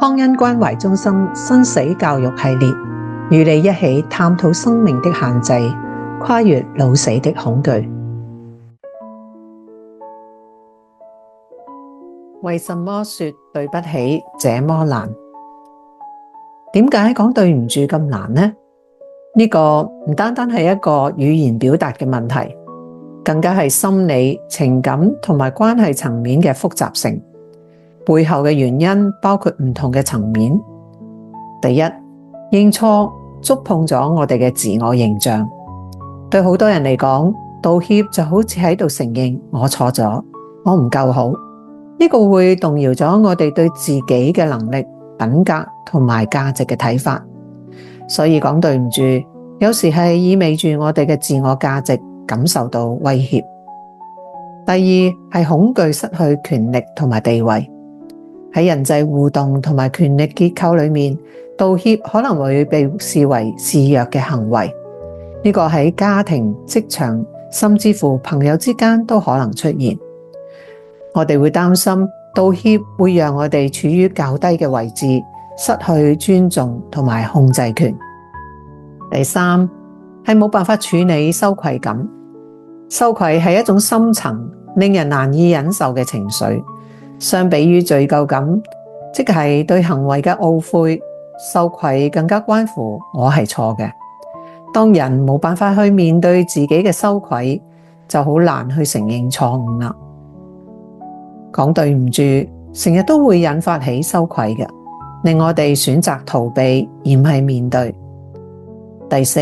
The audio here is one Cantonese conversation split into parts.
康恩關懷中心生死教育系列，與你一起探討生命的限制，跨越老死的恐懼。為什麼說對不起這麼難？點解講對唔住咁難呢？呢個唔單單係一個語言表達嘅問題，更加係心理、情感同埋關係層面嘅複雜性。背後嘅原因包括唔同嘅層面。第一，認錯觸碰咗我哋嘅自我形象。對好多人嚟講，道歉就好似喺度承認我錯咗，我唔夠好。呢個會動搖咗我哋對自己嘅能力、品格同埋價值嘅睇法。所以講對唔住，有時係意味住我哋嘅自我價值感受到威脅。第二，係恐懼失去權力同埋地位。喺人際互動同埋權力結構裏面，道歉可能會被視為示弱嘅行為。呢個喺家庭、職場，甚至乎朋友之間都可能出現。我哋會擔心道歉會讓我哋處於較低嘅位置，失去尊重同埋控制權。第三，係冇辦法處理羞愧感。羞愧係一種深層、令人難以忍受嘅情緒。相比於罪疚感，即係對行為嘅懊悔，羞愧更加關乎我係錯嘅。當人冇辦法去面對自己嘅羞愧，就好難去承認錯誤啦。講對唔住，成日都會引發起羞愧嘅，令我哋選擇逃避而唔係面對。第四，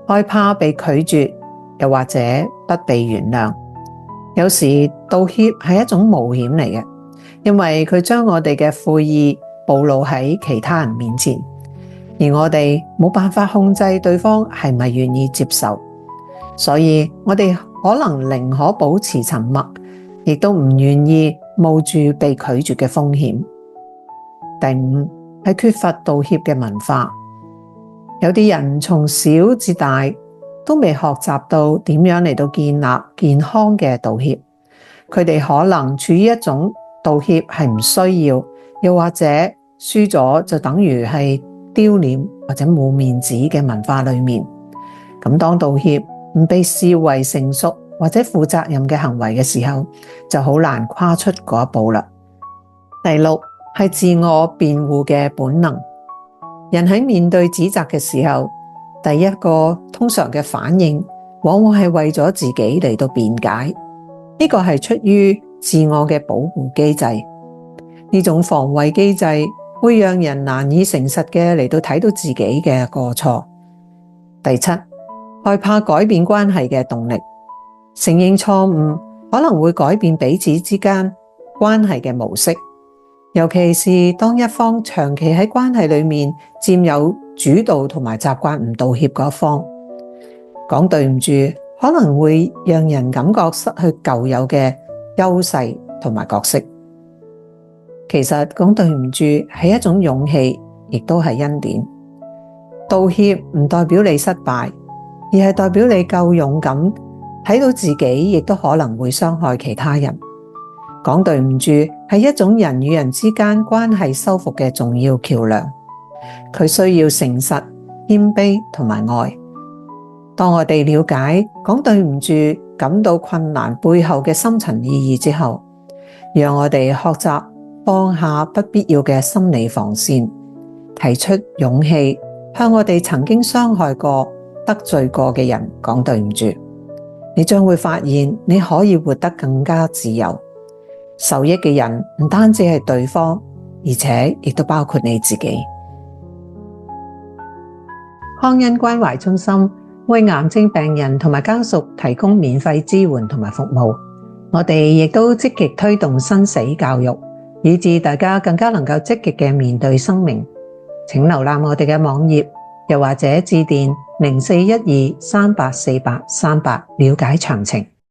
害怕被拒絕，又或者不被原諒。有時道歉係一種冒險嚟嘅，因為佢將我哋嘅悔意暴露喺其他人面前，而我哋冇辦法控制對方係咪願意接受，所以我哋可能寧可保持沉默，亦都唔願意冒住被拒絕嘅風險。第五，係缺乏道歉嘅文化。有啲人從小至大都未學習到點樣嚟到建立健康嘅道歉，佢哋可能處於一種道歉係唔需要，又或者輸咗就等於係丟臉或者冇面子嘅文化裏面。咁當道歉唔被視為成熟或者負責任嘅行為嘅時候，就好難跨出嗰一步啦。第六，係自我辯護嘅本能。人喺面對指責嘅時候，第一個通常嘅反應往往係為咗自己嚟到辯解，呢個係出於自我嘅保護機制。呢種防衛機制會讓人難以誠實嘅嚟到睇到自己嘅過錯。第七，害怕改變關係嘅動力。承認錯誤可能會改變彼此之間關係嘅模式，尤其是當一方長期喺關係裏面佔有主導同埋習慣唔道歉嗰方。講對唔住可能會讓人感覺失去舊有嘅優勢同埋角色。其實講對唔住係一種勇氣，亦都係恩典。道歉唔代表你失敗，而係代表你夠勇敢，睇到自己亦都可能會傷害其他人。講對唔住係一種人與人之間關係修復嘅重要橋樑，佢需要誠實、謙卑同埋愛。當我哋了解講對唔住感到困難背後嘅深層意義之後，讓我哋學習放下不必要嘅心理防線，提出勇氣，向我哋曾經傷害過、得罪過嘅人講對唔住。你將會發現你可以活得更加自由。受益嘅人唔單止係對方，而且亦都包括你自己。康恩關懷中心為癌症病人同埋家屬提供免費支援同埋服務。我哋亦都積極推動生死教育，以致大家更加能夠積極嘅面對生命。請瀏覽我哋嘅網頁，又或者致電0412384838了解詳情。